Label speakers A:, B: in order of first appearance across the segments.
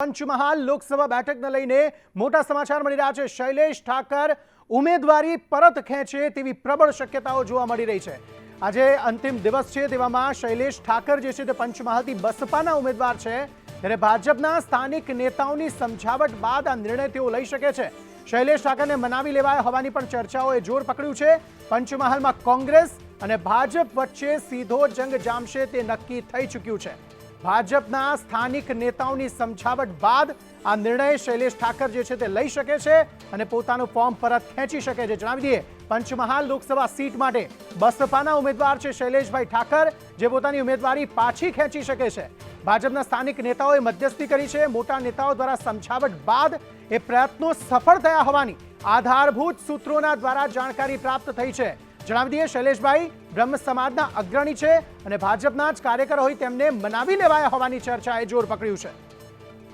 A: પંચમહાલ લોકસભા બેઠકને લઈને મોટા સમાચાર મળી રહ્યા છે। શૈલેષ ઠાકર ઉમેદવારી પરત ખેંચે તેવી પ્રબળ શક્યતાઓ જોવા મળી રહી છે। આજે અંતિમ દિવસ છે, તેવામાં શૈલેષ ઠાકર જે છે તે પંચમહાલથી બસપાના ઉમેદવાર છે, ત્યારે ભાજપના સ્થાનિક નેતાઓની સમજાવટ બાદ આ નિર્ણય તેઓ લઈ શકે છે। શૈલેષ ઠાકરને મનાવી લેવાયા હોવાની પણ ચર્ચાઓએ જોર પકડ્યું છે। પંચમહાલમાં કોંગ્રેસ અને ભાજપ વચ્ચે સીધો જંગ જામશે તે નક્કી થઈ ચૂક્યું છે। ભાજપના સ્થાનિક નેતાઓની સમજાવટ બાદ આ નિર્ણય શૈલેષ ઠાકર જે છે તે લઈ શકે છે અને પોતાનું ફોર્મ પરત ખેંચી શકે છે। જણાવી દઈએ, પંચમહાલ લોકસભા સીટ માટે બસપાના ઉમેદવાર છે શૈલેષભાઈ ઠાકર, જે પોતાની ઉમેદવારી પાછી ખેંચી શકે છે। ભાજપના સ્થાનિક નેતાઓએ મધ્યસ્થી કરી છે। મોટા નેતાઓ દ્વારા સમજાવટ બાદ એ પ્રયત્નો સફળ થયા હોવાની આધારભૂત સૂત્રોના દ્વારા જાણકારી પ્રાપ્ત થઈ છે। જણાવી દઈએ, શૈલેષભાઈ બ્રહ્મ સમાજના અગ્રણી છે અને ભાજપના જ કાર્યકર હોય તેમને મનાવી લેવાયા હોવાની ચર્ચાએ જોર પકડ્યું છે।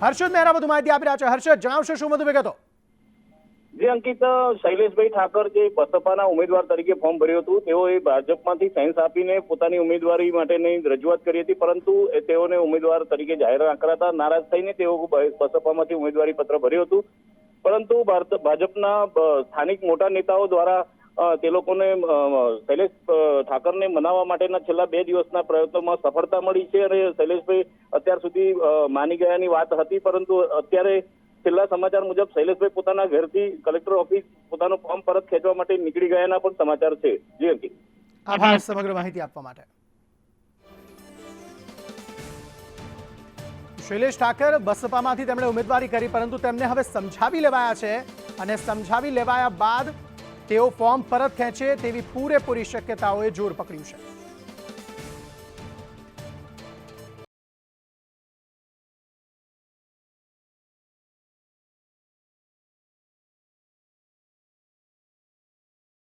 A: હર્ષદ મહેરા વધુ માહિતી આપી રહ્યા છે। હર્ષદ, જણાવશો શું વધુ વિગતો?
B: જે અંકિત, શૈલેષભાઈ ઠાકર જે બસપાના ઉમેદવાર તરીકે ફોર્મ ભર્યું હતું, તેઓએ ભાજપમાંથી સેન્સ આપીને પોતાની ઉમેદવારી માટેની રજૂઆત કરી હતી, પરંતુ તેઓને ઉમેદવાર તરીકે જાહેર કરાતા નારાજ થઈને તેઓ બસપામાંથી ઉમેદવારી પત્ર ભર્યું હતું। પરંતુ ભાજપના સ્થાનિક મોટા નેતાઓ દ્વારા તે લોકોને શૈલેષ ઠાકરને મનાવવા માટેના છેલ્લા 2 દિવસના પ્રયત્નોમાં સફળતા મળી છે અને શૈલેષભાઈ અત્યાર સુધી માની ગયાની વાત હતી, પરંતુ અત્યારે છેલ્લા સમાચાર મુજબ શૈલેષભાઈ પોતાના ઘરથી કલેક્ટર ઓફિસ પોતાનું ફોર્મ પરત ખેંચવા માટે નીકળી ગયાના પણ સમાચાર છે। જી અંકિત,
A: આભાર સમગ્ર માહિતી આપવા માટે। શૈલેષ ઠાકર બસપામાંથી તેમણે ઉમેદવારી કરી, પરંતુ તેમને હવે સમજાવી લેવાયા છે અને સમજાવી લેવાયા બાદ તેઓ ફોર્મ પરત ખેંચે તેવી પૂરેપૂરી શક્યતાઓએ જોર પકડ્યું છે।